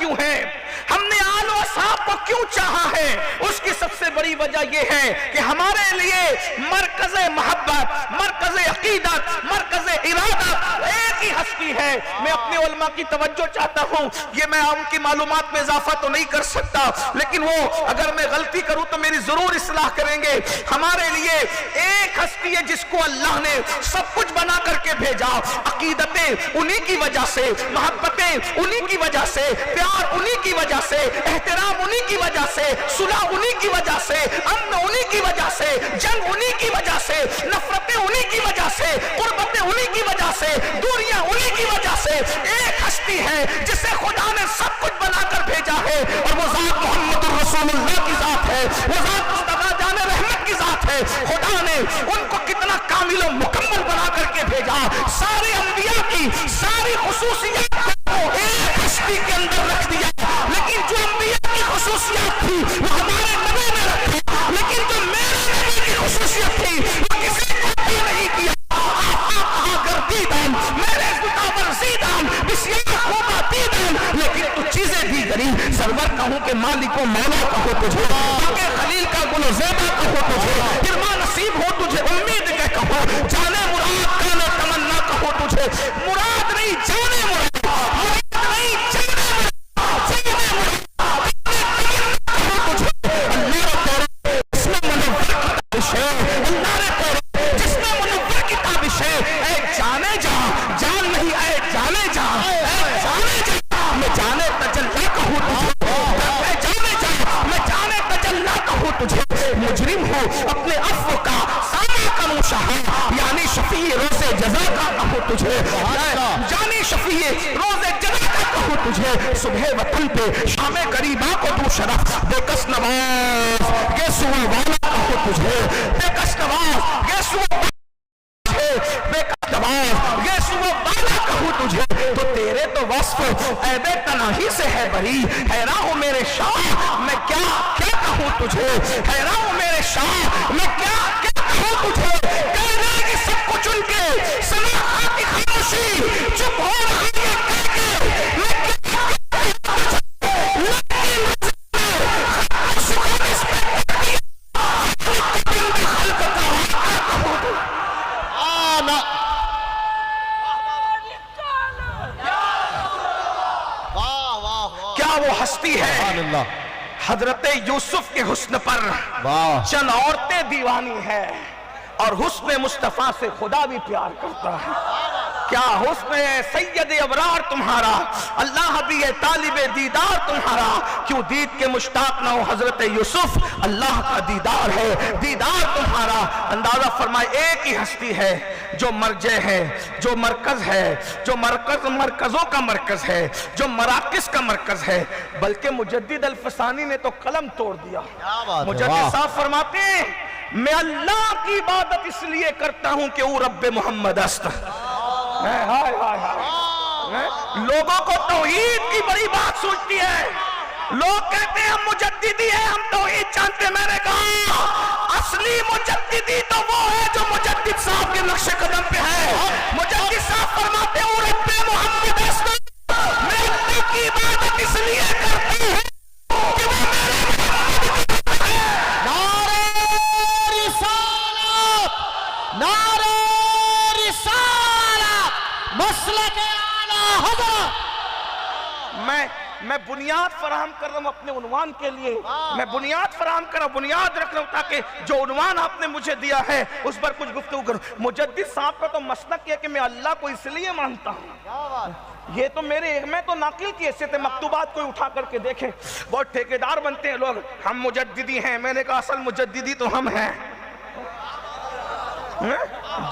کیوں ہے، ہم نے آل و اصحاب کو کیوں چاہا ہے؟ اس کی سب سے بڑی وجہ یہ ہے کہ ہمارے لیے مرکز محبت، مرکز عقیدت، مرکز ارادت ایک ہی ہستی ہے۔ میں اپنے علماء کی توجہ چاہتا ہوں، یہ میں ان کی معلومات میں اضافہ تو نہیں کر سکتا، لیکن وہ اگر میں غلطی کروں تو میری ضرور اصلاح کریں گے۔ ہمارے لیے ایک ہستی ہے جس کو اللہ نے سب کچھ بنا کر کے بھیجا، عقیدتیں انہی کی وجہ سے، محبتیں انہی کی وجہ سے، پیار انہی کی وجہ سے، احترام انہی کی وجہ سے، صلح انہی کی وجہ سے، امن انہی کی وجہ سے، جنگ انہی کی وجہ سے، نفرتیں انہی کی وجہ سے، قربتیں انہی کی وجہ سے، دوریاں انہی کی وجہ سے۔ ایک ہستی ہے جسے خدا نے سب کچھ بنا کر بھیجا ہے، اور وہ ذات محمد الرسول اللہ کی ذات ہے، وہ ذات مصطفیٰ جان رحمت کی ذات ہے۔ خدا نے ان کو کتنا کامل و مکمل بنا کر کے بھیجا، سارے انبیاء کی ساری خصوصیات کو ایک ہستی کے اندر رکھ دیا، لیکن جو انبیاء کی خصوصیات تھی وہ ہمارے نبی میں رکھی، لیکن جو میرے نبی کی خصوصیت تھی وہ کسی کو بھی نہیں کیا۔ میرے مطابر زیدان بسیار خوبہ دیدان، لیکن تو چیزیں بھی کری، سرور کہوں کہ مالک و مولا کہو تجھے، کہ خلیل کا گل و زیبہ کہو تجھے، گرما نصیب ہو تجھے امید کے کہو، جانے مراد کانے تمنا کہو تجھے، مراد نہیں جانے مراد، مراد نہیں جانے مراد، جانے مراد کہو تجھے۔ اللہ تیرے جس میں منور کتاب ہے، اللہ تیرے جس میں منور کتاب ہے، اے جانے جا، جان نہیں اے جانے جا، اے جانے جا میں جانے تجلی کہوں تجھے، اے جانے جا میں جانے تجلی کہوں تجھے۔ مجرم ہو اپنے عفو کا سامع کروں شاہ، یعنی شفیع روز جزا کا کہوں تجھے، جانی شفیع روز جزا کا کہوں تجھے۔ صبح وطن پہ شام غریباں کو تو شرف، بے کس نواز گیسو والا کہوں تجھے، بے کس نواز گیسو بے کس نواز گیسو والا کہوں تجھے۔ تو تیرے تو وصف عیب تناہی سے ہے بری، حیران ہوں میرے شاہ میں کیا کیا کہوں تجھے، حیران ہوں میرے شاہ میں کیا کیا کہوں تجھے۔ کہنے کی سب کچھ ان کے سماعت کی خاموشی، چپ ہو رہی ہے کہہ کے میں کیا وہ ہستی ہے حضرت یوسف کے حسن پر چند عورتیں دیوانی ہے، اور حسن مصطفیٰ سے خدا بھی پیار کرتا ہے۔ کیا حسن ہے سید ابرار تمہارا، اللہ بھی ہے طالب دیدار تمہارا، کیوں دید کے مشتاق نہ ہو حضرت یوسف، اللہ کا دیدار ہے دیدار تمہارا۔ اندازہ فرمائے ایک ہی ہستی ہے جو مرجع ہے، جو مرکز ہے، جو مرکزوں کا مرکز ہے، جو مراکز کا مرکز ہے، بلکہ مجدد الفسانی نے تو قلم توڑ دیا۔ مجدد صاحب فرماتے ہیں میں اللہ کی عبادت اس لیے کرتا ہوں کہ وہ رب محمد است۔ لوگوں کو توحید کی بڑی بات سوچتی ہے، لوگ کہتے ہیں ہم مجددی ہیں، ہم توحید جانتے ہیں۔ میں نے کہا اصلی مجددی تو وہ ہے جو مجدد صاحب کے نقش قدم پہ ہے۔ مجدد صاحب فرماتے ہیں وہ رب محمد است، میں اللہ کی عبادت اس لیے کرتا ہوں کہ وہ میرے محمد ہے۔ نعرہ رسالت، نعرہ رسالت، مسلک اعلیٰ حضرت۔ میں بنیاد فراہم کر رہا ہوں اپنے عنوان کے لیے، میں بنیاد فراہم کر رہا ہوں، بنیاد رکھ رہا ہوں تاکہ جو عنوان آپ نے مجھے دیا ہے اس پر کچھ گفتگو کروں۔ مجدد صاحب کا تو مسلک یہ کہ میں اللہ کو اس لیے مانتا ہوں، یہ تو میں تو ناقل کی حیثیت ہے، مکتوبات کوئی اٹھا کر کے دیکھیں، بہت ٹھیکیدار بنتے ہیں لوگ، ہم مجددی ہیں۔ میں نے کہا اصل مجددی تو ہم ہیں،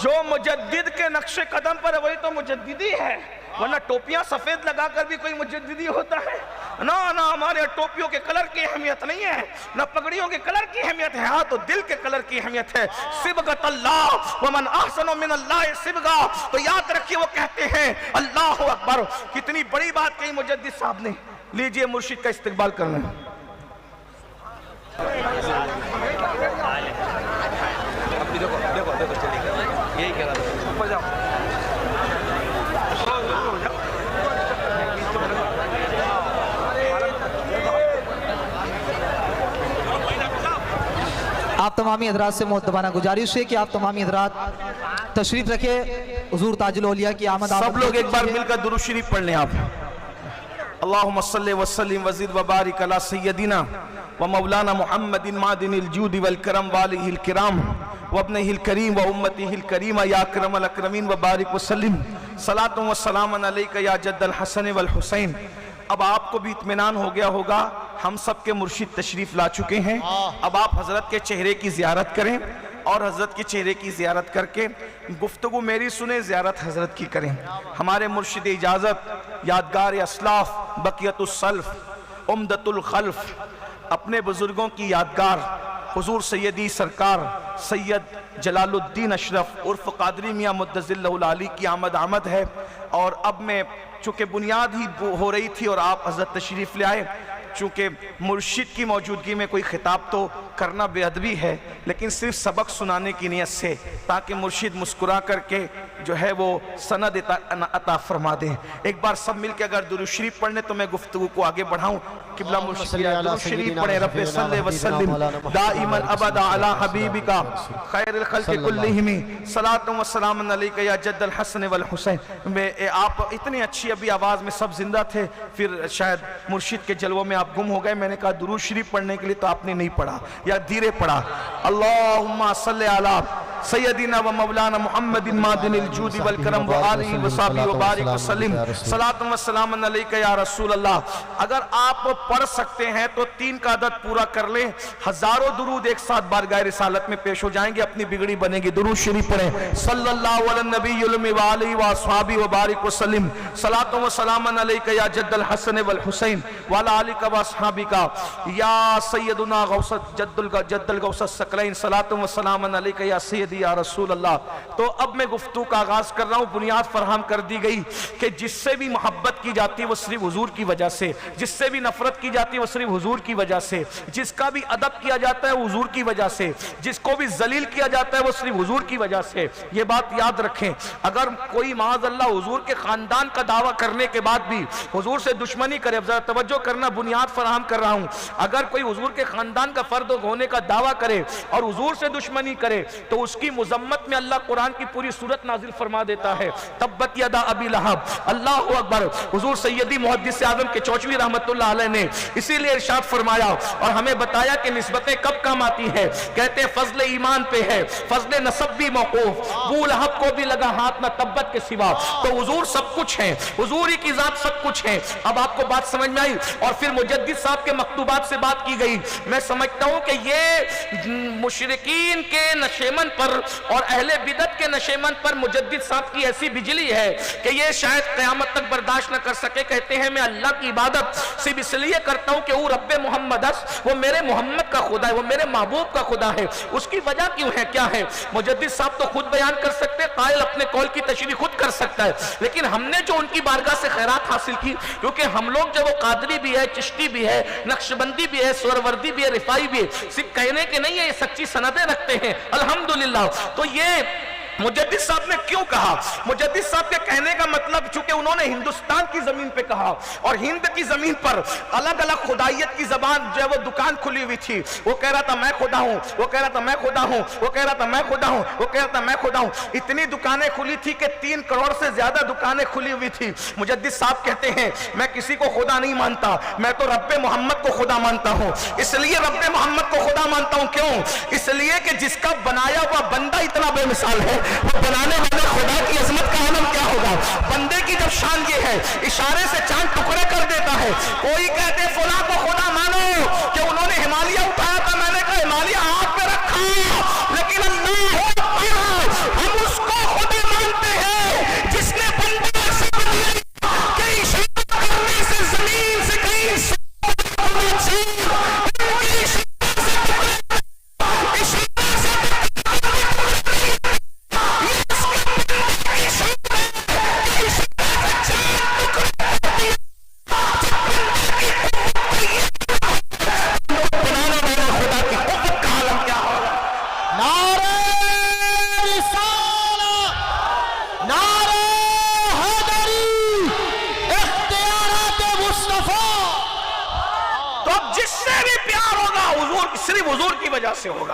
جو مجدد کے نقش قدم پر ہے وہی تو مجددی ہے، ورنہ ٹوپیاں سفید لگا کر بھی کوئی مجددی ہوتا ہے؟ نہ ہمارے ٹوپیوں کے کلر کی اہمیت نہیں ہے، نہ پگڑیوں کے کلر کی اہمیت ہے، ہاں تو دل کے کلر کی اہمیت ہے۔ صبغۃ اللہ ومن احسن من اللہ صبغہ، تو یاد رکھیے وہ کہتے ہیں اللہ اکبر۔ کتنی بڑی بات کہی مجدد صاحب نے۔ لیجئے مرشد کا استقبال کرنا ہے۔ یہی کہہ رہا تھا اوپر جاؤ۔ آپ تمامی حضرات سے مؤدبانہ گزارش ہے کہ آپ تمامی حضرات تشریف رکھے. حضور تاج الاولیاء کی آمد سب لوگ ایک بار مل کر درود شریف پڑھ لیں آپ. اللہم صلی وسلم وزد وبارک علی سیدنا و مولانا محمد معدن الجود والکرم والہ الکرام وابنہ الکریم و امتہ الکریم یا اکرم الاکرمین وبارک وسلم صلاۃ و سلام علیک یا جد الحسن والحسین. اب آپ کو بھی اطمینان ہو گیا ہوگا ہم سب کے مرشد تشریف لا چکے ہیں. اب آپ حضرت کے چہرے کی زیارت کریں اور حضرت کے چہرے کی زیارت کر کے گفتگو میری سنیں، زیارت حضرت کی کریں. ہمارے مرشد اجازت، یادگار اسلاف، بقیت السلف، عمدۃ الخلف، اپنے بزرگوں کی یادگار حضور سیدی سرکار سید جلال الدین اشرف عرف قادری میاں مدظل اللہ العالی کی آمد ہے. اور اب میں چونکہ بنیاد ہی ہو رہی تھی اور آپ حضرت تشریف لے آئے، چونکہ مرشد کی موجودگی میں کوئی خطاب تو کرنا بے ادبی ہے، لیکن صرف سبق سنانے کی نیت سے، تاکہ مرشد مسکرا کر کے جو ہے وہ سند عطا فرما دیں. ایک بار سب مل کے اگر درود شریف پڑھنے تو میں گفتگو کو آگے بڑھاؤں. قبلہ مرشد درود شریف پڑھیں. رب صلی وسلم دائما ابدا علی حبیبک خیر الخلق کلہم صلاۃ و سلام علیک یا جد الحسن والحسین. آپ اتنی اچھی ابھی آواز میں سب زندہ تھے، پھر شاید مرشد کے جلووں میں آپ گم ہو گئے. میں نے کہا درود شریف پڑھنے کے لیے تو آپ نے نہیں پڑھا یا دھیرے پڑھا. اللہم صلی علی سیدنا و مولانا محمد معدن الجود والکرم وآلہ وصحبہ وبارک وسلم صلاۃ و سلام علیک یا رسول اللہ. اگر آپ پڑھ سکتے ہیں تو 3 کا عدد پورا کر لیں. ہزاروں درود ایک ساتھ بارگاہ رسالت میں پیش ہو جائیں گے، اپنی بگڑی بنے گی. درود شریف پڑھیں. صلی اللہ علی النبی المی وآلہ وصحبہ وبارک وسلم صلاۃ و سلام علیک یا جد الحسن والحسین وعلی آلک وصحبک یا سیدنا غوث جد الغوث الثقلین صلاۃ و سلام علیک یا سیدی یا رسول اللہ. تو اب میں گفتگو کا آغاز کر رہا ہوں. بنیاد فراہم کر دی گئی کہ جس سے بھی محبت کی جاتی ہے وہ صرف حضور کی وجہ سے، جس سے بھی نفرت کی جاتی ہے وہ صرف حضور کی وجہ سے، جس کا بھی ادب کیا جاتا ہے وہ حضور کی وجہ سے، جس کو بھی ذلیل کیا جاتا ہے وہ صرف حضور کی وجہ سے. یہ بات یاد رکھیں. اگر کوئی معاذ اللہ حضور کے خاندان کا دعویٰ کرنے کے بعد بھی حضور سے دشمنی کرے، اب ذرا توجہ کرنا، بنیاد فراہم کر رہا ہوں. اگر کوئی حضور کے خاندان کا فرد ہونے کا دعویٰ کرے اور حضور سے دشمنی کرے تو اس کی مذمت میں اللہ قرآن کی پوری سورت نازل فرما دیتا ہے. تبت یدا ابی لہب. اللہ اکبر. حضور سیدی محدث اعظم کے چوچوی رحمت اللہ علیہ نے اسی لیے ارشاد فرمایا اور ہمیں بتایا کہ نسبتیں کب کام آتی ہے. کہتے ہیں فضل ایمان پہ ہے، فضل نسب بھی موقوف. ابو لہب کو بھی لگا ہاتھ نہ تبت کے سوا. تو حضور سب کچھ ہیں، حضور ہی کی ذات سب کچھ ہے. اب آپ کو بات سمجھ میں آئی. اور پھر مجدد صاحب کے مکتوبات سے بات کی گئی. میں سمجھتا ہوں کہ یہ مشرکین کے نشیمن پر اور اہل بدعت کے نشیمن پر مجدد صاحب کی ایسی بجلی ہے کہ یہ شاید قیامت تک برداشت نہ کر سکے. کہتے ہیں میں اللہ کی عبادت صرف اس لیے کرتا ہوں کہ وہ رب محمد وہ میرے محمد کا خدا ہے، وہ میرے محبوب کا خدا ہے. اس کی وجہ کیوں ہے، کیا ہے؟ مجدد صاحب تو خود بیان کر سکتے، قائل اپنے قول کی تشریح خود کر سکتا ہے، لیکن ہم نے جو ان کی بارگاہ سے خیرات حاصل کی، کیونکہ ہم لوگ جو وہ قادری بھی ہے، چشتی بھی ہے، نقشبندی بھی ہے، سہروردی بھی ہے، رفاعی بھی ہے، صرف کہنے کے نہیں ہے، یہ سچی سندیں رکھتے ہیں الحمدللہ. تو یہ مجدد صاحب نے کیوں کہا؟ مجدد صاحب کے کہنے کا مطلب چونکہ انہوں نے ہندوستان کی زمین پہ کہا اور ہند کی زمین پر الگ الگ خدائیت کی زبان جو ہے وہ دکان کھلی ہوئی تھی. وہ کہہ رہا تھا میں خدا ہوں، وہ کہہ رہا تھا میں خدا ہوں، وہ کہہ رہا تھا میں خدا ہوں، وہ کہہ رہا تھا میں خدا ہوں. اتنی دکانیں کھلی تھی کہ 3 کروڑ سے زیادہ دکانیں کھلی ہوئی تھی. مجدد صاحب کہتے ہیں میں کسی کو خدا نہیں مانتا، میں تو رب محمد کو خدا مانتا ہوں. اس لیے رب محمد کو خدا مانتا ہوں. کیوں؟ اس لیے کہ جس کا بنایا ہوا بندہ اتنا بے مثال ہے، وہ بنانے والے خدا کی عظمت کا عالم کیا ہوگا. بندے کی جب شان یہ ہے اشارے سے چاند ٹکڑے کر دیتا ہے. کوئی کہتے فلاں کو خدا مانو کہ انہوں نے ہمالیہ اٹھایا تھا، میں نے کہا ہمالیہ ہاتھ پہ رکھا، لیکن اللہ ہم اس کو خدا مانتے ہیں جس نے بندہ سے بنایا کہ اشارہ کرنے سے زمین سے کہیں صرف حضور کی وجہ سے ہوگا.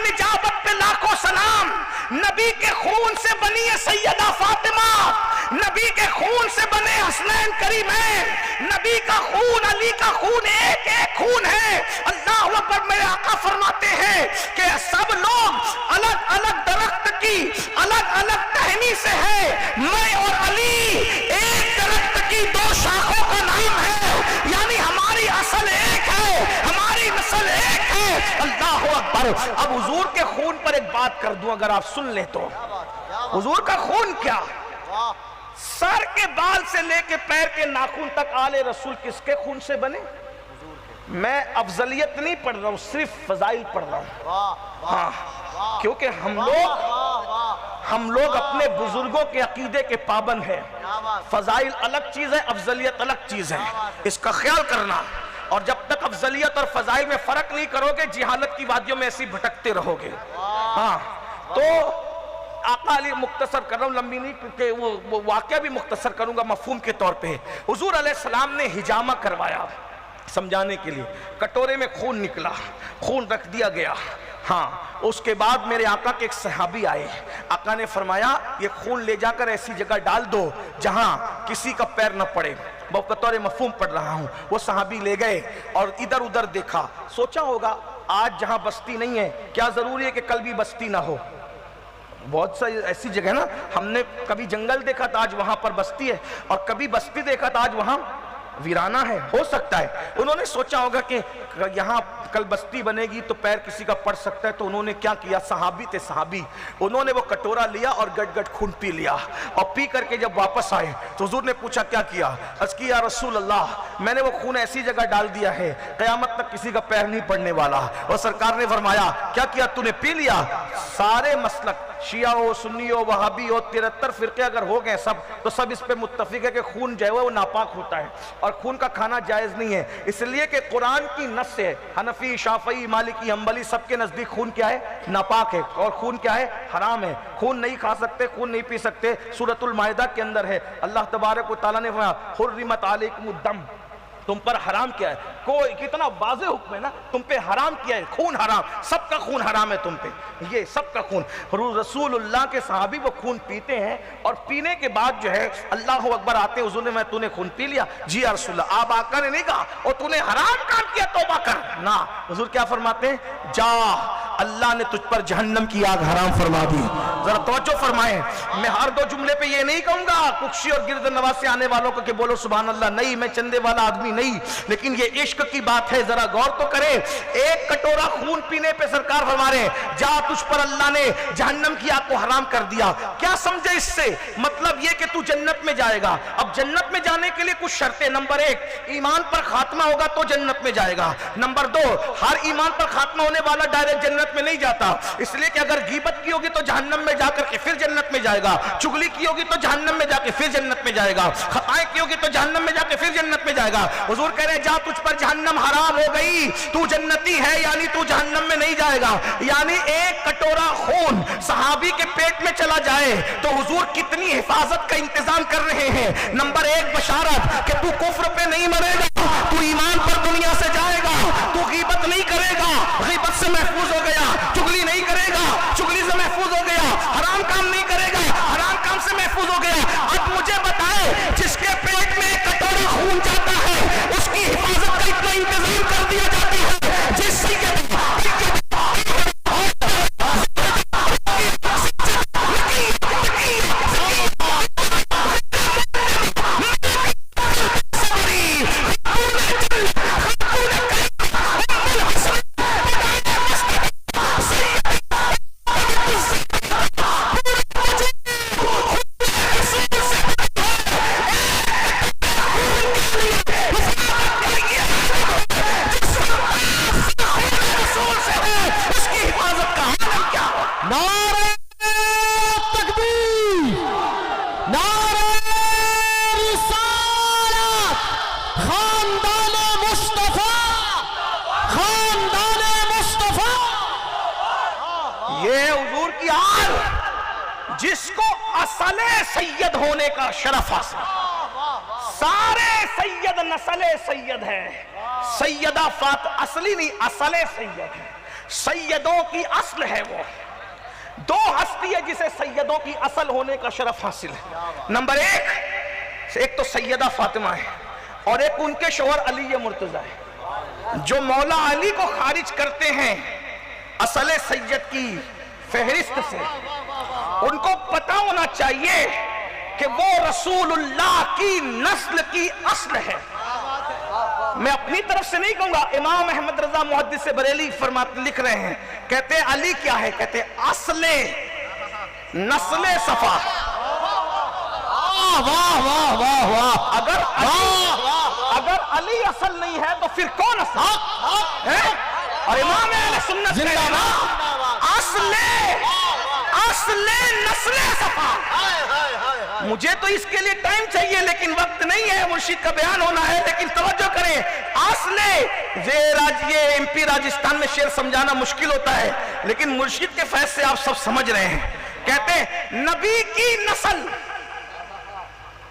نجابت پہ لاکھوں سلام. نبی کے خون سے بنی ہے سیدہ فاطمہ, نبی کے خون سے بنے حسنین کریمین, نبی کا خون علی کا خون ایک ایک خون ہے. اللہ اکبر. میرے آقا فرماتے ہیں کہ سب لوگ الگ الگ درخت کی الگ الگ ٹہنی سے ہے, میں اور علی ایک درخت کی دو شاخوں کا نام ہے. یعنی ہماری اصل ایک ہے, ہماری نسل ایک ہے. اللہ اکبر. اب حضور کے خون پر ایک بات کر دوں اگر آپ سن لیں تو. حضور کا خون کیا, سر کے بال سے لے کے پیر کے ناخن تک آل رسول کس کے خون سے بنے؟ میں افضلیت نہیں پڑھ رہا ہوں, صرف فضائل پڑھ رہا ہوں. ہاں, کیونکہ ہم لوگ اپنے بزرگوں کے عقیدے کے پابند ہیں. فضائل الگ چیز ہے, افضلیت الگ چیز ہے, اس کا خیال کرنا. اور جب تک افضلیت اور فضائل میں فرق نہیں کرو گے, جہالت کی وادیوں میں ایسی بھٹکتے رہو گے. ہاں, تو آقا علی مختصر کر رہا ہوں, لمبی نہیں, کیونکہ وہ واقعہ بھی مختصر کروں گا مفہوم کے طور پہ. حضور علیہ السلام نے حجامہ کروایا سمجھانے کے لیے. کٹورے میں خون نکلا, خون رکھ دیا گیا. ہاں, اس کے بعد میرے آقا کے ایک صحابی آئے. آقا نے فرمایا یہ خون لے جا کر ایسی جگہ ڈال دو جہاں کسی کا پیر نہ پڑے. وہ بطور مفہوم پڑھ رہا ہوں. وہ صحابی لے گئے اور ادھر ادھر دیکھا. سوچا ہوگا آج جہاں بستی نہیں ہے کیا ضروری ہے کہ کل بھی بستی نہ ہو؟ بہت سا ایسی جگہ نا, ہم نے کبھی جنگل دیکھا تھا آج وہاں پر بستی ہے, اور کبھی بستی دیکھا تھا آج وہاں ویرانہ ہے. ہو سکتا ہے انہوں نے سوچا ہوگا کہ یہاں کل بستی بنے گی تو پیر کسی کا پڑ سکتا ہے. تو انہوں نے کیا کیا, صحابی تھے صحابی, انہوں نے وہ کٹورا لیا اور گٹ گٹ خون پی لیا. اور پی کر کے جب واپس آئے تو حضور نے پوچھا کیا کیا؟ عرض کی یا رسول اللہ میں نے وہ خون ایسی جگہ ڈال دیا ہے قیامت تک کسی کا پیر نہیں پڑنے والا. اور سرکار نے فرمایا کیا کیا تو نے پی لیا؟ سارے مسلک شیعہ ہو, سنی ہو, وہابی ہو, 73 فرقے اگر ہو گئے سب, تو سب اس پہ متفق ہے کہ خون جو ہے وہ ناپاک ہوتا ہے اور خون کا کھانا جائز نہیں ہے. اس لیے کہ قرآن کی نص سے حنفی, شافعی, مالکی, حنبلی سب کے نزدیک خون کیا ہے؟ ناپاک ہے. اور خون کیا ہے؟ حرام ہے. خون نہیں کھا سکتے, خون نہیں پی سکتے. سورۃ المائدہ کے اندر ہے, اللہ تبارک و تعالیٰ نے فرمایا حرمت علیکم الدم, تم پر حرام کیا ہے. کوئی کتنا واضح حکم ہے نا, تم پہ حرام کیا ہے, خون حرام, سب کا خون حرام ہے تم پہ, یہ سب کا خون. رسول اللہ کے صحابی وہ خون پیتے ہیں اور پینے کے بعد جو ہے اللہ اکبر آتے, حضور نے تو نے خون پی لیا؟ جی یا رسول اللہ. آپ آقا نے نہیں کہا اور تو نے حرام کام کیا توبہ کر, نہ. حضور کیا فرماتے ہیں؟ جا اللہ نے تجھ پر جہنم کی آگ حرام فرما دی. ذرا توجہ فرمائیں, میں ہر دو جملے پہ یہ نہیں کہوں گا ککشی اور گرد نواز سے آنے والوں کو کہ بولو سبحان اللہ, نہیں, میں چندے والا آدمی نہیں, لیکن یہ عشق کی بات ہے, ذرا غور تو کرے. ایک کٹورا خون پینے پہ سرکار فرما رہے ہیں جا تجھ پر اللہ نے جہنم کی آگ کو حرام کر دیا. کیا سمجھے اس سے؟ مطلب یہ کہ تو جنت میں جائے گا. اب جنت میں جانے کے لیے کچھ شرطیں. نمبر 1 ایمان پر خاتمہ ہوگا تو جنت میں جائے گا. نمبر 2 ہر ایمان پر خاتمہ ہونے والا ڈائریکٹ جنت میں نہیں جاتا, اس لیے کہ اگر غیبت کی ہوگی تو جہنم میں جا کر کے پھر جنت میں جائے گا, چغلی کی ہوگی تو جہنم میں جا کے پھر جنت میں جائے گا, خطائیں کی ہوگی تو جہنم میں جا کے پھر جنت میں جائے گا. حضور کہہ رہے جا تجھ پر جہنم حرام ہو گئی, تو جنتی ہے, یعنی تو جہنم میں نہیں جائے گا. یعنی ایک کٹورا خون صحابی کے پیٹ میں چلا جائے تو حضور کتنی حفاظت کا انتظام کر رہے ہیں. نمبر 1 بشارت کہ تو کفر پہ نہیں مرے گا, تو ایمان پر دنیا سے جائے گا, تو غیبت نہیں کرے گا, غیبت سے محفوظ ہو گیا, چغلی نہیں کرے گا, چغلی سے محفوظ ہو گیا, حرام کام نہیں کرے گا, حرام کام سے محفوظ ہو گیا. اب مجھے بتائے جس کے پیٹ میں ایک کٹورا خون جاتا ہے اس کی حفاظت کا اتنا انتظام کر دیا جاتا ہے جس سے جس کو اصل سید ہونے کا شرف حاصل. سارے سید نسل سید ہے. سیدہ فاطمہ اصلی نہیں, اصل سید ہے. سیدوں کی اصل ہے وہ. دو ہستی ہے جسے سیدوں کی اصل ہونے کا شرف حاصل ہے. نمبر ایک تو سیدہ فاطمہ ہے اور ایک ان کے شوہر علی مرتضیٰ ہے. جو مولا علی کو خارج کرتے ہیں اصل سید کی فہرست سے، ان کو پتہ ہونا چاہیے کہ وہ رسول اللہ کی نسل کی اصل ہے. میں اپنی طرف سے نہیں کہوں گا، امام احمد رضا محدث بریلی فرماتے لکھ رہے ہیں، کہتے ہیں علی کیا ہے؟ کہتے ہیں اصل نسل صفا. واہ واہ واہ واہ. اگر علی اصل نہیں ہے تو پھر کون اصل ہے؟ اور امام اہل سنت کہتے ہیں اصل نسل صفا. مجھے تو اس کے لیے ٹائم چاہیے لیکن وقت نہیں ہے، مرشد کا بیان ہونا ہے. لیکن توجہ کریں، اصل یہ ایم پی راجستھان میں شعر سمجھانا مشکل ہوتا ہے لیکن مرشد کے فیض سے آپ سب سمجھ رہے ہیں. کہتے ہیں نبی کی نسل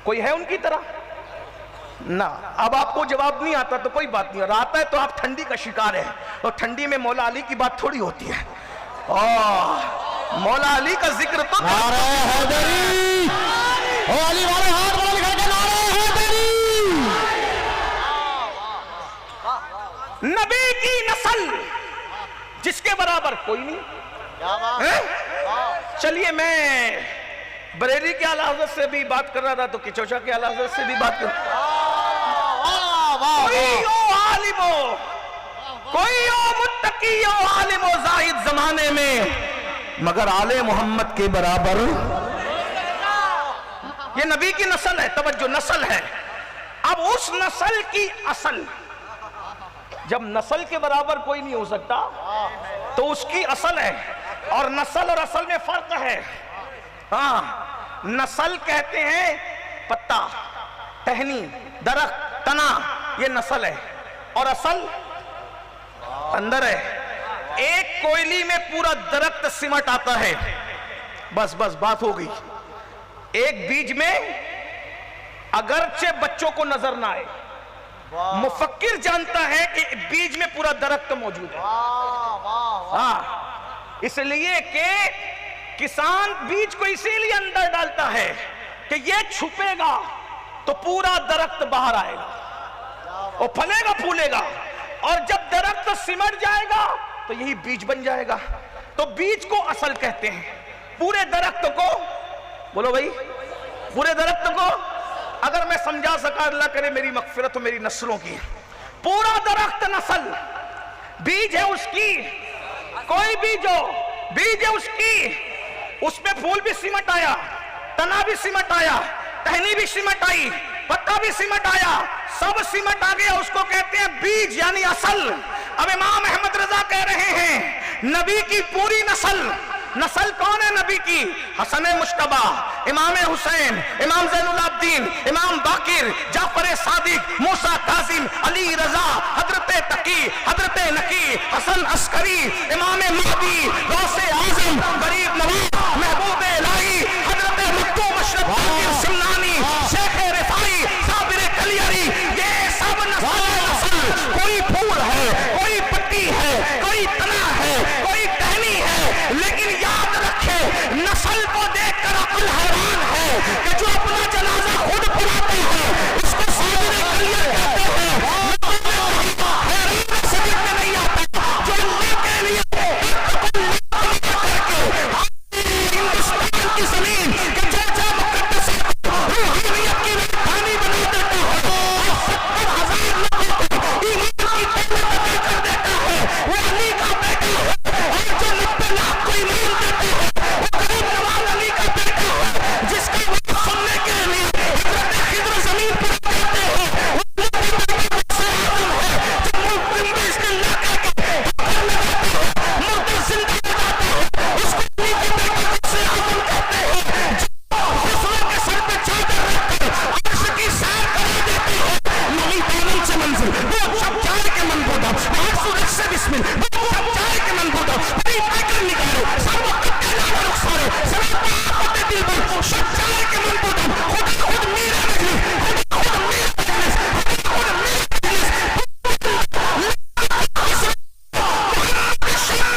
کوئی ہے ان کی طرح نہ. اب آپ کو جواب نہیں آتا تو کوئی بات نہیں، اور آتا ہے تو آپ ٹھنڈی کا شکار ہے، اور ٹھنڈی میں مولا علی کی بات تھوڑی ہوتی ہے. مولا علی کا ذکر تو نعرہ حیدری، او علی والے ہاتھ بلند کر کے نعرہ حیدری. نبی کی نسل جس کے برابر کوئی نہیں. چلیے میں بریلی کے اعلیٰ حضرت سے بھی بات کر رہا تھا تو کچوچا کے اعلیٰ حضرت سے بھی بات کر رہا تھا. کوئی ہو متقی ہو عالم و زاہد زمانے میں، مگر آل محمد کے برابر. یہ نبی کی نسل ہے، توجہ نسل ہے. اب اس نسل کی اصل، جب نسل کے برابر کوئی نہیں ہو سکتا تو اس کی اصل ہے. اور نسل اور اصل میں فرق ہے. ہاں، نسل کہتے ہیں پتا، ٹہنی، درخت، تنا، یہ نسل ہے. اور اصل اندر ہے. ایک کوئلی میں پورا درخت سمٹ آتا ہے، بس بات ہو گئی. ایک بیج میں اگرچہ بچوں کو نظر نہ آئے، مفکر جانتا ہے کہ بیج میں پورا درخت موجود ہے. ہاں، اس لیے کہ کسان بیج کو اسی لیے اندر ڈالتا ہے کہ یہ چھپے گا تو پورا درخت باہر آئے گا، وہ پھلے گا پھولے گا، اور جب درخت سمٹ جائے گا تو یہی بیج بن جائے گا. تو بیج کو اصل کہتے ہیں. پورے درخت کو، بولو بھائی، پورے درخت کو اگر میں سمجھا سکا، اللہ کرے میری مغفرت ہو میری نسلوں کی. پورا درخت نسل، بیج ہے اس کی، کوئی بیج ہو، بیج ہے اس کی. اس میں پھول بھی سمٹ آیا، تنا بھی سمٹ آیا، ٹہنی بھی سمٹ آئی، پتا بھی سمٹ آیا، سب سمٹ آ گیا. اس کو کہتے ہیں بیج یعنی اصل. اب امام احمد رضا کہہ رہے ہیں نبی کی پوری نسل. نسل کون ہے نبی کی؟ حسن مجتبی، امام حسین، امام زین العابدین، امام باقر، جعفر صادق، موسیٰ کاظم، علی رضا، حضرت تقی، حضرت نقی، حسن عسکری، امام مہدی، غوث اعظم، غریب نواز، محبوب الہی، حضرت مکتوم اشرف سمنانی، شیخ رفاعی، صابر کلیری. یہ سب نسل. کوئی پھول ہے، کوئی پتی ہے، کوئی تنا ہے، کوئی ٹہنی ہے. لیکن یاد رکھے نسل کو دیکھ کر عقل حیران ہے کہ جو اپنا جنازہ خود پڑھاتا ہے اس کو صابر کلیری کہتے ہیں. حیران سمجھ میں نہیں آتا جو اللہ کے لیے ہندوستان کی زمین کہ جو مقدس روحانیت کی راجدھانی بنا دیتا ہے اور 70,000 لوگوں کو ایمان کی دولت عطا کر دیتا ہے، وہ علی کا بیٹا ہے. اور جو 90 لاکھ کو ایمان دیتا ہے وہ غریب نواز علی کا بیٹا ہے، جس کا وقت سننے کے لیے حضرت خضر زمین پر جاتے ہیں. وہ اللہ کے بیٹے غوث اعظم ہے. جب ملک میں اس کے علاقے کے حکم لگاتا ہے، مردے زندہ لگاتا ہے، اس کو علی کے بیٹے غوث اعظم کہتے ہیں. جو خسرو کے سر پہ چادر رکھ کر عرش کی سیر کرا دیتے ہیں. نبی دامن سے منزل، وہ شب جائے کے من بودا، ہر سورج سے بسمل، وہ شب جائے کے من بودا، بڑی پیکر نکالے، سر وقت کے لانا رخسارے، سراپا آفت دل بر، شب جائے کے من بودا، خدا خود میرا مجلس، خدا خود میرا مجلس، خدا خود میرا مجلس.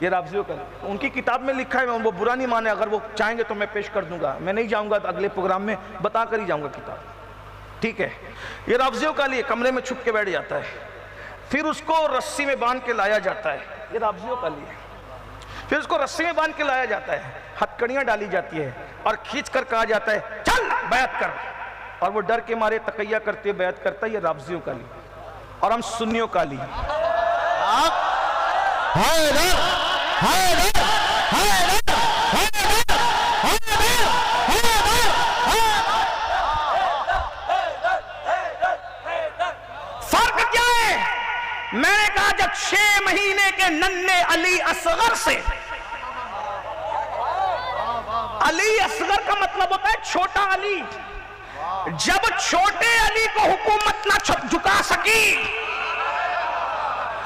یہ رافضیوں کا ان کی کتاب میں لکھا ہے, وہ برا نہیں مانے, اگر وہ چاہیں گے تو میں پیش کر دوں گا, میں نہیں جاؤں گا تو اگلے پروگرام میں بتا کر ہی جاؤں گا کتاب, ٹھیک ہے. یہ رافضیوں کا علی کمرے میں چھپ کے بیٹھ جاتا ہے, پھر اس کو رسی میں باندھ کے لایا جاتا ہے, یہ رافضیوں کا علی ہے. پھر اس کو رسی میں باندھ کے لایا جاتا ہے, ہتکڑیاں ڈالی جاتی ہے اور کھینچ کر کہا جاتا ہے چل بیعت کر, اور وہ ڈر کے مارے تقیہ کرتے بیعت کرتا ہے. یہ رافضیوں کا علی. اور ہم سنیوں کا علی. فرق کیا ہے؟ میں نے کہا جب 6 مہینے کے ننھے علی اصغر سے, علی اصغر کا مطلب ہوتا ہے چھوٹا علی, جب چھوٹے علی کو حکومت نہ جھکا سکی,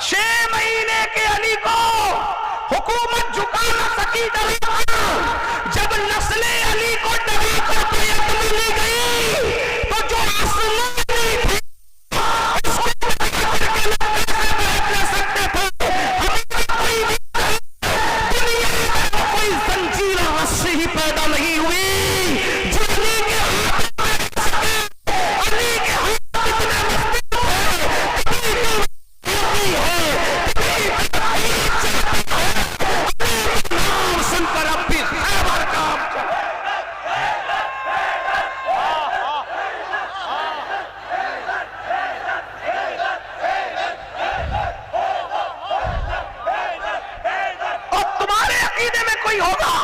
6 مہینے کے علی کو حکومت جھکا نہ سکی, جب نسل علی کو ڈبی کر بیعت ملی گئی, تو جو اصل علی تھے اس کو بیعت لے سکتے تھے. دنیا میں کوئی زنجیر رسی ہی پیدا نہیں ہوئی جو علی کے ہاتھ میں سکے. علی کے ہاتھ اتنے مضبوط ہے, کبھی سن کر اب بھی خیبر کا اور تمہارے عقیدے میں کوئی ہوگا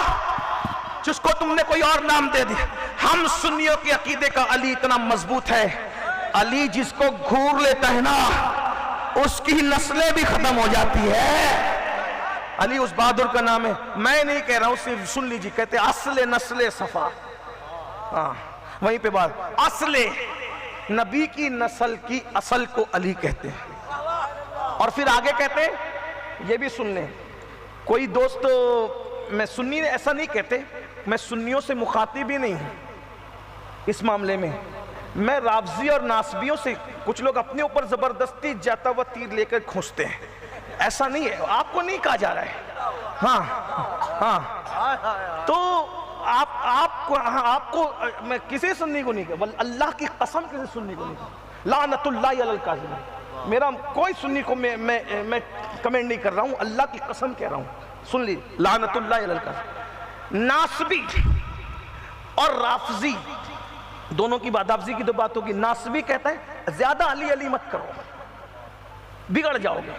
جس کو تم نے کوئی اور نام دے دیا. ہم سنیوں کے عقیدے کا علی اتنا مضبوط ہے, علی جس کو گھور لیتا ہے نا اس کی نسلیں بھی ختم ہو جاتی ہے. علی اس بہادر کا نام ہے, میں نہیں کہہ رہا ہوں, صرف سن لیجیے, کہتے اصل نسل صفا, ہاں وہیں پہ بات, اصل نبی کی نسل کی اصل کو علی کہتے ہیں. اور پھر آگے کہتے ہیں, یہ بھی سن لیں, کوئی دوست میں سنی ایسا نہیں کہتے, میں سنیوں سے مخاطب بھی نہیں ہوں اس معاملے میں, میں رافضی اور ناسبیوں سے, کچھ لوگ اپنے اوپر زبردستی جاتا ہوا تیر لے کر کھونچتے ہیں, ایسا نہیں ہے, آپ کو نہیں کہا جا رہا ہے. ہاں ہاں, تو آپ کو میں کسی سنی کو نہیں کہا, اللہ کی قسم کسی سنی کو نہیں کہا, لعنت اللہ علی الکاذبین. میرا کوئی سنی کو میں کمنٹ نہیں کر رہا ہوں, اللہ کی قسم کہہ رہا ہوں, سن لی, لعنت اللہ علی الکاذبین. ناسبی اور رافضی دونوں کی بات, رافضی کی تو بات ہوگی. ناسبی کہتا ہے زیادہ علی علی مت کرو, بگڑ جاؤ گے.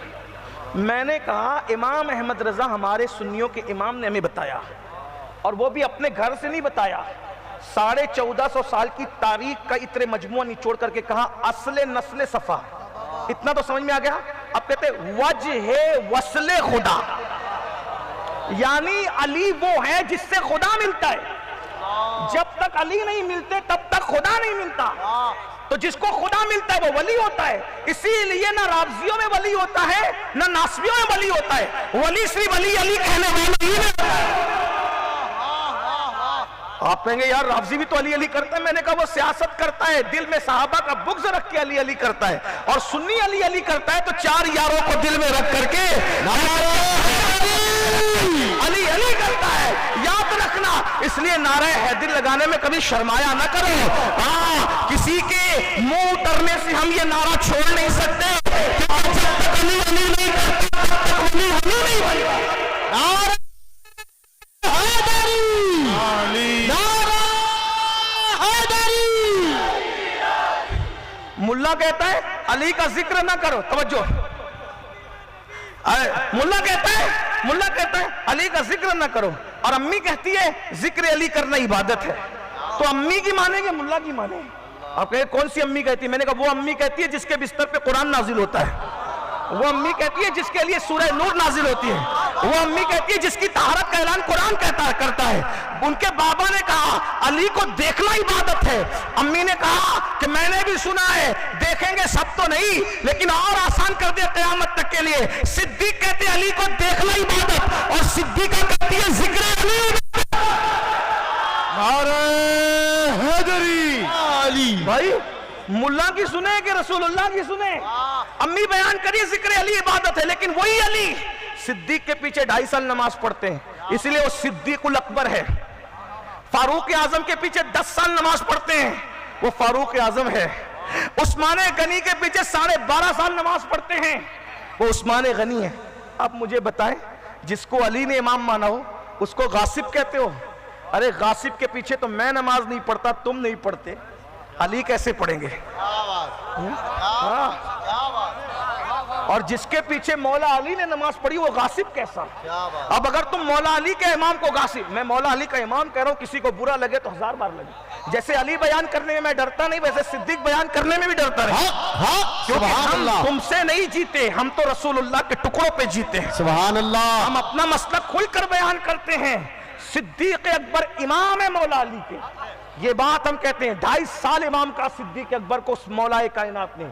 میں نے کہا امام احمد رضا ہمارے سنیوں کے امام نے ہمیں بتایا, اور وہ بھی اپنے گھر سے نہیں بتایا, 1450 سال کی تاریخ کا اتنے مجموعہ نچوڑ کر کے کہا اصل نسل صفا. اتنا تو سمجھ میں آ گیا. اب کہتے وجہ وصل خدا, یعنی علی وہ ہے جس سے خدا ملتا ہے. جب تک علی نہیں ملتے تب تک خدا نہیں ملتا. تو جس کو خدا ملتا ہے وہ ولی ہوتا ہے. اسی لیے نہ رافضیوں میں ولی ہوتا ہے نہ ناسبیوں میں ولی ہوتا ہے. ولی صرف ولی علی کہنے والا ہی ہے. آپ کہیں گے یار رافضی بھی تو علی علی کرتا ہے. میں نے کہا وہ سیاست کرتا ہے, دل میں صحابہ کا بغض رکھ کے علی علی کرتا ہے, اور سنی علی علی کرتا ہے تو 4 یاروں کو دل میں رکھ کر کے علی علی کرتا ہے. یاد رکھنا, اس لیے نعرہ حیدر لگانے میں کبھی شرمایا نہ کرو. ہاں, کسی کے منہ اترنے سے ہم یہ نعرہ چھوڑ نہیں سکتے, جب تک علی علی نہیں کرتا تب تک علی علی نہیں بنتا. ملا کہتا ہے علی کا ذکر نہ کرو, توجہ, ملا کہتا ہے علی کا ذکر نہ کرو, اور امی کہتی ہے ذکر علی کرنا عبادت ہے. تو امی کی مانیں گے ملا کی مانیں؟ آپ کہیں کون سی امی کہتی ہے؟ میں نے کہا وہ امی کہتی ہے جس کے بستر پہ قرآن نازل ہوتا ہے, وہ امی کہتی ہے جس کے لیے سورہ نور نازل ہوتی ہے, وہ امی کہتی ہے جس کی طہارت کا اعلان قرآن کرتا ہے. ان کے بابا نے کہا علی کو دیکھنا عبادت ہے. امی نے کہا کہ میں نے بھی سنا ہے, دیکھیں گے سب تو نہیں لیکن اور آسان کر دے قیامت تک کے لیے. صدیق کہتے علی کو دیکھنا عبادت, اور صدیقہ کہتی ہے ذکر علی. نعرہ حیدری علی. بھائی ملا کی سنے کہ رسول اللہ کی سنے؟ امی بیان کریے ذکر علی عبادت ہے, لیکن وہی علی صدیق کے پیچھے 2.5 سال نماز پڑھتے ہیں، اس لیے وہ صدیق الاکبر ہے۔ فاروق اعظم کے پیچھے 10 سال نماز پڑھتے ہیں، وہ فاروق اعظم ہے۔ عثمان غنی کے پیچھے 12.5 سال نماز پڑھتے ہیں، وہ عثمان غنی ہے۔ اب مجھے بتائیں، جس کو علی نے امام مانا ہو اس کو غاصب کہتے ہو؟ ارے غاصب کے پیچھے تو میں نماز نہیں پڑھتا، تم نہیں پڑھتے، علی کیسے پڑھیں گے؟ اور جس کے پیچھے مولا علی نے نماز پڑھی وہ غاصب کیسا؟ اب اگر تم مولا علی کے امام کو غاصب، میں مولا علی کا امام کہہ رہا ہوں، کسی کو برا لگے تو 1000 بار لگے۔ جیسے علی بیان کرنے میں ڈرتا نہیں، ویسے صدیق بیان کرنے میں بھی ڈرتا رہے، کیونکہ ہم تم سے نہیں جیتے، ہم تو رسول اللہ کے ٹکڑوں پہ جیتے ہیں۔ سبحان اللہ۔ ہم اپنا مسئلہ کھل کر بیان کرتے ہیں۔ صدیق اکبر امام ہے مولا علی کے، یہ بات ہم کہتے ہیں۔ 2.5 سال امام کا صدیق اکبر کو مولا کائنات نے،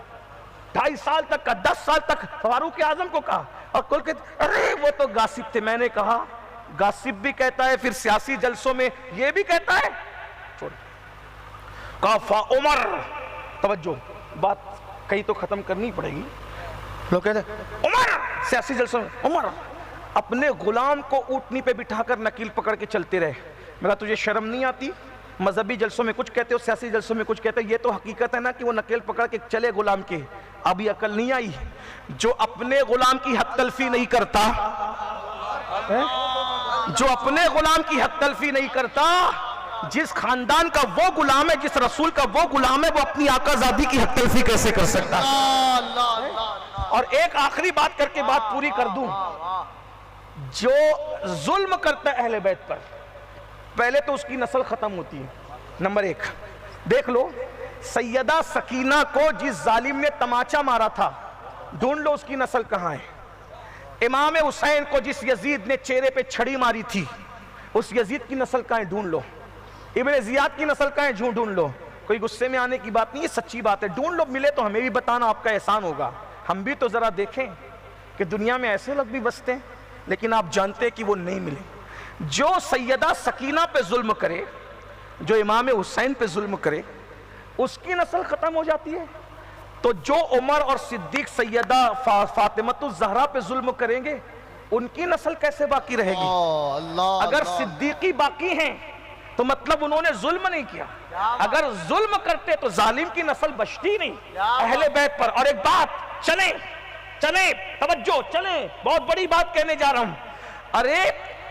2.5 سال تک کا، 10 سال تک فاروق اعظم کو کہا، اور کل کے ارے وہ تو غاصب تھے۔ میں نے کہا غاصب بھی کہتا ہے، پھر سیاسی جلسوں میں یہ بھی کہتا ہے، کہا عمر، توجہ بات کہیں تو ختم کرنی پڑے گی۔ لوگ کہتے ہیں عمر، سیاسی جلسوں میں عمر اپنے غلام کو اونٹنی پہ بٹھا کر نکیل پکڑ کے چلتے رہے۔ میں کہا تجھے شرم نہیں آتی؟ مذہبی جلسوں میں کچھ کہتے ہو، سیاسی جلسوں میں کچھ کہتے ہو، یہ تو حقیقت ہے نا کہ وہ نکیل پکڑ کے چلے غلام کے۔ ابھی عقل نہیں آئی؟ جو اپنے غلام کی حق تلفی نہیں کرتا، جو اپنے غلام کی حق تلفی نہیں کرتا، جس خاندان کا وہ غلام ہے، جس رسول کا وہ غلام ہے، وہ اپنی آقا زادی کی حق تلفی کیسے کر سکتا؟ اور ایک آخری بات کر کے بات پوری کر دوں، جو ظلم کرتا ہے اہل بیت پر، پہلے تو اس کی نسل ختم ہوتی ہے۔ نمبر 1 دیکھ لو، سیدہ سکینہ کو جس ظالم نے تماچا مارا تھا، ڈھونڈ لو اس کی نسل کہاں ہے۔ امام حسین کو جس یزید نے چہرے پہ چھڑی ماری تھی، اس یزید کی نسل کہاں ہے، ڈھونڈ لو۔ ابن زیاد کی نسل کہاں ہے، ڈھونڈ لو۔ کوئی غصے میں آنے کی بات نہیں ہے، سچی بات ہے، ڈھونڈ لو، ملے تو ہمیں بھی بتانا، آپ کا احسان ہوگا۔ ہم بھی تو ذرا دیکھیں کہ دنیا میں ایسے لوگ بھی بستے ہیں، لیکن آپ جانتے کہ وہ نہیں ملے۔ جو سیدہ سکینہ پہ ظلم کرے، جو امام حسین پہ ظلم کرے، اس کی نسل ختم ہو جاتی ہے، تو جو عمر اور صدیق سیدہ فاطمۃ الزہرا پہ ظلم کریں گے، ان کی نسل کیسے باقی رہے گی؟ اگر صدیقی باقی ہیں تو مطلب انہوں نے ظلم نہیں کیا، اگر ظلم کرتے تو ظالم کی نسل بچتی نہیں اہل بیت پر۔ اور ایک بات، چلیں توجہ، چلیں، بہت بڑی بات کہنے جا رہا ہوں۔ ارے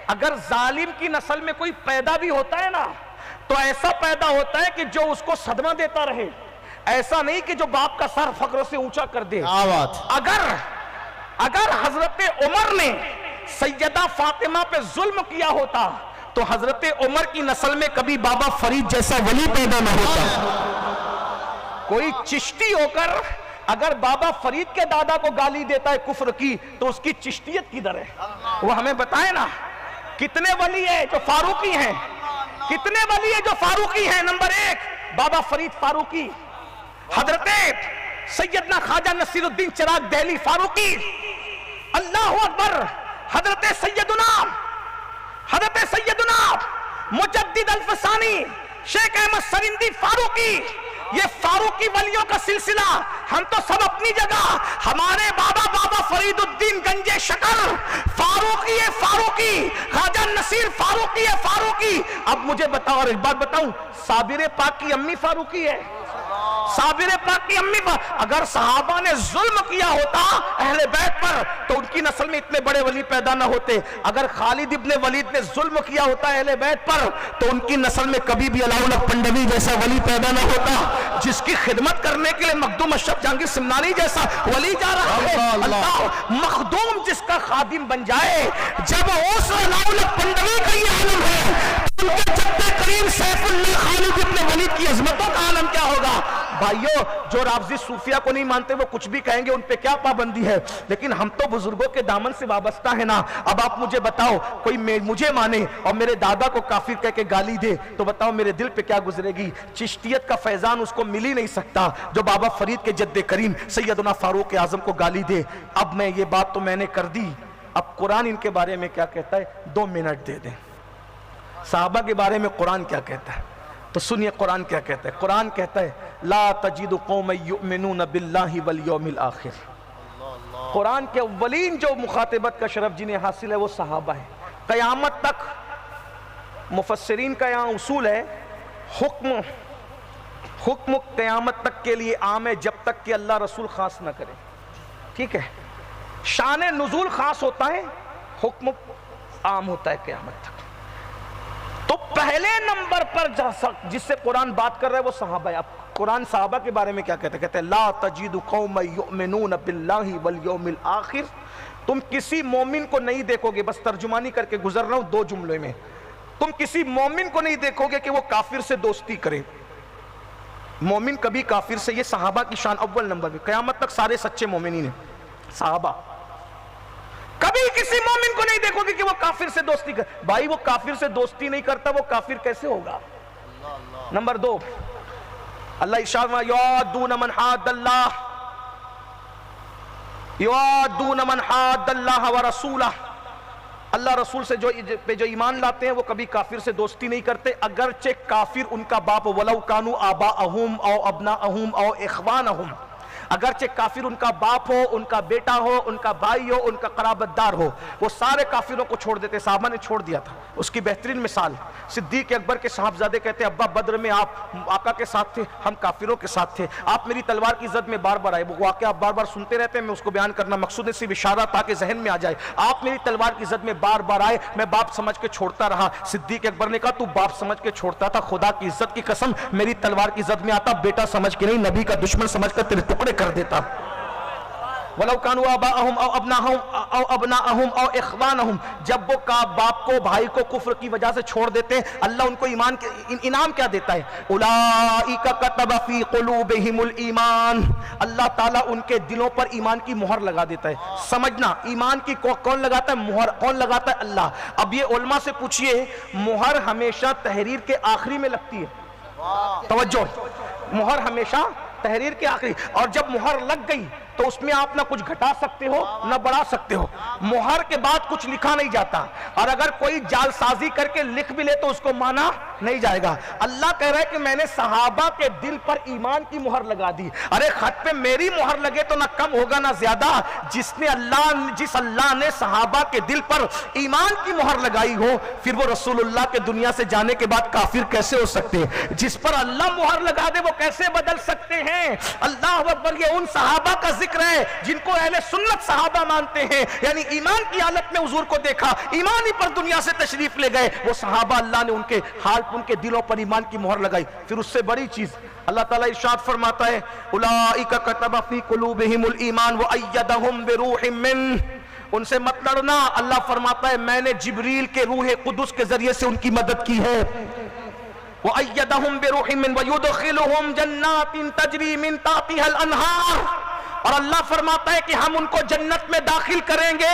اگر ظالم کی نسل میں کوئی پیدا بھی ہوتا ہے نا، تو ایسا پیدا ہوتا ہے کہ جو اس کو صدمہ دیتا رہے، ایسا نہیں کہ جو باپ کا سر فخر سے اونچا کر دے۔ اگر حضرت عمر نے سیدہ فاطمہ پہ ظلم کیا ہوتا تو حضرت عمر کی نسل میں کبھی بابا فرید جیسا ولی پیدا نہ ہوتا۔ کوئی چشتی ہو کر اگر بابا فرید کے دادا کو گالی دیتا ہے کفر کی، تو اس کی چشتیت کدھر ہے؟ وہ ہمیں بتائے نا۔ کتنے ولی ہیں جو فاروقی ہیں؟ کتنے ولی ہیں جو فاروقی ہیں؟ نمبر 1 بابا فرید فاروقی، حضرت سیدنا خواجہ نصیر الدین چراغ دہلی فاروقی، اللہ اکبر، حضرت سیدنا مجدد الفسانی شیخ احمد سرندی فاروقی۔ یہ فاروقی ولیوں کا سلسلہ، ہم تو سب اپنی جگہ، ہمارے بابا فرید الدین گنجے شکر فاروقی ہے، فاروقی خواجہ نصیر فاروقی ہے، فاروقی۔ اب مجھے بتاؤ، اور ایک بات بتاؤں، صابر پاک کی امی فاروقی ہے، صابر پاک کی امی اگر صحابہ نے ظلم کیا ہوتا اہل بیت پر تو ان کی نسل میں اتنے بڑے ولی پیدا نہ ہوتے۔ اگر خالد ابن ولید نے ظلم کیا ہوتا اہل بیت پر تو ان کی نسل میں کبھی بھی علاؤلہ پنڈوی جیسا ولی پیدا نہ ہوتا، جس کی خدمت کرنے کے لیے مخدوم اشرف جہانگیر سمنانی جیسا ولی جا رہا ہے۔ اللہ مخدوم جس کا خادم بن جائے، جب اس علاؤلہ پنڈوی کا یہ عالم ہے، ان کے جد کریم سیف اللہ خالد ابن ولید کی عظمتوں کا عالم کیا ہوگا؟ بھائیو، جو رافضی صوفیہ کو نہیں مانتے وہ کچھ بھی کہیں گے، ان پہ کیا پابندی ہے، لیکن ہم تو بزرگوں کے دامن سے وابستہ ہیں نا۔ اب آپ مجھے بتاؤ، کوئی مجھے مانے اور میرے دادا کو کافر کہہ کے گالی دے تو بتاؤ میرے دل پہ کیا گزرے گی؟ چشتیت کا فیضان اس کو مل ہی نہیں سکتا جو بابا فرید کے جد کریم سیدنا فاروق اعظم کو گالی دے۔ اب میں یہ بات تو میں نے کر دی، اب قرآن ان کے بارے میں کیا کہتا ہے 2 منٹ دے دیں۔ صحابہ کے بارے میں قرآن کیا کہتا ہے تو سنیے قرآن کیا کہتا ہے۔ قرآن کہتا ہے لا تجد قوم یؤمنون باللہ والیوم الآخر، قرآن کے اولین جو مخاطبت کا شرف جنہیں حاصل ہے وہ صحابہ ہیں. قیامت تک مفسرین کا یہاں اصول ہے، حکم قیامت تک کے لیے عام ہے جب تک کہ اللہ رسول خاص نہ کرے. ٹھیک ہے، شان نزول خاص ہوتا ہے، حکم عام ہوتا ہے قیامت تک. تو پہلے نمبر پر جس سے قرآن بات کر رہا ہے وہ صحابہ ہے. اب قرآن صحابہ کے بارے میں کیا کہتا ہے؟ کہتے ہیں لا تجد قوما یؤمنون باللہ والیوم الآخر. تم کسی مومن کو نہیں دیکھو گے، بس ترجمانی کر کے گزر رہا ہوں 2 جملے میں، تم کسی مومن کو نہیں دیکھو گے کہ وہ کافر سے دوستی کرے. مومن کبھی کافر سے، یہ صحابہ کی شان اول نمبر میں. قیامت تک سارے سچے مومنین ہیں صحابہ. کبھی کسی مومن کو نہیں دیکھو گے کہ وہ کافر سے دوستی کرے. بھائی وہ کافر سے دوستی نہیں کرتا، وہ کافر کیسے ہوگا؟ نمبر 2، اللہ ارشاد فرماتا ہے یوادون من حاد اللہ، یوادون من حاد اللہ ورسولہ. اللہ رسول سے جو ایمان لاتے ہیں وہ کبھی کافر سے دوستی نہیں کرتے، اگرچہ کافر ان کا باپ ولو کانوا آباءہم او ابناءہم او اخوانہم، اگرچہ کافر ان کا باپ ہو، ان کا بیٹا ہو، ان کا بھائی ہو، ان کا قرابت دار ہو، وہ سارے کافروں کو چھوڑ دیتے. صحابہ نے چھوڑ دیا تھا. اس کی بہترین مثال صدیق اکبر کے صاحبزادے کہتے ہیں ابا بدر میں آپ آقا کے ساتھ تھے، ہم کافروں کے ساتھ تھے، آپ میری تلوار کی زد میں بار بار آئے. وہ واقعہ آپ بار بار سنتے رہتے ہیں، میں اس کو بیان کرنا مقصود ہے، صرف اشارہ تاکہ ذہن میں آ جائے. آپ میری تلوار کی زد میں بار بار آئے، میں باپ سمجھ کے چھوڑتا رہا. صدیق اکبر نے کہا تو باپ سمجھ کے چھوڑتا تھا، خدا کی عزت کی قسم میری تلوار کی زد میں آتا، بیٹا سمجھ کے نہیں، نبی کا دشمن سمجھ کر تیرے ٹکڑے کر دیتا. وَلَوْ كَانُوا آبَاءَهُمْ أَوْ أَبْنَاءَهُمْ أَوْ إِخْوَانَهُمْ. جب وہ باپ کو بھائی کو کفر کی وجہ سے چھوڑ دیتے ہیں، اللہ ان کو ایمان کے انعام کیا دیتا ہے؟ أُولَئِكَ كَتَبَ فِي قُلُوبِهِمُ الْإِيمَانَ. اللہ تعالیٰ ان کے دلوں پر ایمان کی مہر لگا دیتا ہے. سمجھنا، ایمان کی کون لگاتا ہے؟ مہر. کون لگاتا ہے؟ اللہ. اب یہ علماء سے پوچھئے، مہر ہمیشہ تحریر کے آخری میں لگتی ہے. توجہ، مہر ہمیشہ تحریر کے آخری، اور جب مہر لگ گئی تو اس میں آپ نہ کچھ گھٹا سکتے ہو نہ بڑھا سکتے ہو. مہر کے بعد کچھ لکھا نہیں جاتا، اور اگر کوئی جال سازی کر کے لکھ بھی لے تو اس کو مانا نہیں جائے گا. اللہ کہہ رہا ہے کہ میں نے صحابہ کے دل پر ایمان کی مہر لگا دی. ارے خط پہ میری مہر لگے تو نہ کم ہوگا نہ زیادہ. جس اللہ نے صحابہ کے دل پر ایمان کی مہر لگائی ہو، پھر وہ رسول اللہ کے دنیا سے جانے کے بعد کافر کیسے ہو سکتے ہیں؟ جس پر اللہ مہر لگا دے وہ کیسے بدل سکتے ہیں؟ اللہ اکبر. یہ ان صحابہ کا ذکر ہے جن کو اہل سنت صحابہ مانتے ہیں، یعنی ایمان کی حالت میں حضور کو دیکھا، ایمان ہی پر دنیا سے تشریف لے گئے. وہ صحابہ اللہ نے ان کے حال ان کے دلوں پر ایمان کی مہر لگائی. پھر اس سے بڑی چیز اللہ تعالیٰ ارشاد فرماتا ہے اولئک کتب فی قلوبہم الایمان وایدہم بروح منہ. ان سے مت لڑنا. اللہ فرماتا ہے میں نے جبریل کے روح قدس کے ذریعے سے ان کی مدد کی ہے. وَأَيَّدَهُمْ بِرُوحٍ مِّنْ وَيُدْخِلُهُمْ جَنَّاتٍ تَجْرِي مِنْ تَحْتِهَا الْأَنْهَارُ. اور اللہ فرماتا ہے کہ ہم ان کو جنت میں داخل کریں گے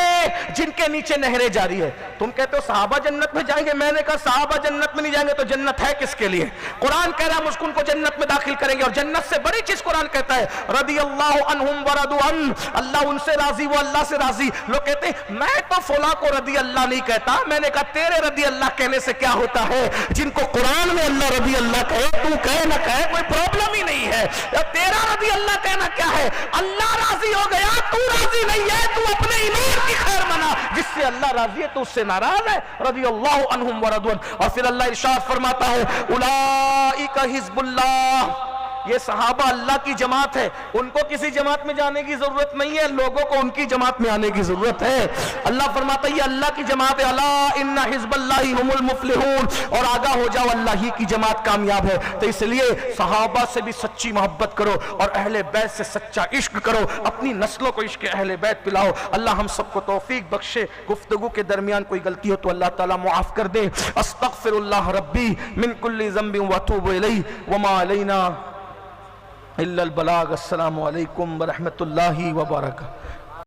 جن کے نیچے نہریں جاری ہے. تم کہتے ہو صحابہ جنت میں جائیں گے، میں نے کہا صحابہ جنت میں نہیں جائیں گے تو جنت ہے کس کے لیے؟ قرآن کہہ رہا ہے مجھ کو جنت میں داخل کریں گے. اور جنت سے بڑی چیز قرآن کہتا ہے رضی اللہ عنہم ورضوا عنہ. اللہ ان سے راضی، وہ اللہ سے راضی. لوگ کہتے ہیں میں تو فلاں کو رضی اللہ نہیں کہتا. میں نے کہا تیرے رضی اللہ کہنے سے کیا ہوتا ہے؟ جن کو قرآن میں اللہ رضی اللہ کہے، تو کہے نہ کہے کوئی پرابلم ہی نہیں ہے. تیرا رضی اللہ کہنا کیا ہے؟ اللہ راضی ہو گیا، تو راضی نہیں ہے، تو اپنے ایمان کی خیر منا. جس سے اللہ راضی ہے تو اس سے ناراض ہے. رضی اللہ عنہم ورضوا عنہ. اور پھر اللہ ارشاد فرماتا ہے اولئک حزب اللہ. یہ صحابہ اللہ کی جماعت ہے. ان کو کسی جماعت میں جانے کی ضرورت نہیں ہے، لوگوں کو ان کی جماعت میں آنے کی ضرورت ہے. اللہ فرماتا ہے یہ اللہ کی جماعت ہے. الا ان حزب اللہ هم المفلحون. اور آگاہ ہو جاؤ اللہ ہی کی جماعت کامیاب ہے. تو اس لیے صحابہ سے بھی سچی محبت کرو اور اہل بیت سے سچا عشق کرو. اپنی نسلوں کو عشق اہل بیت پلاؤ. اللہ ہم سب کو توفیق بخشے. گفتگو کے درمیان کوئی غلطی ہو تو اللہ تعالیٰ معاف کر دے. استغفر اللہ ربی من کل ذنب واتوب الیہ وما علینا الا البلاغ. السلام علیکم ورحمۃ اللہ وبرکاتہ.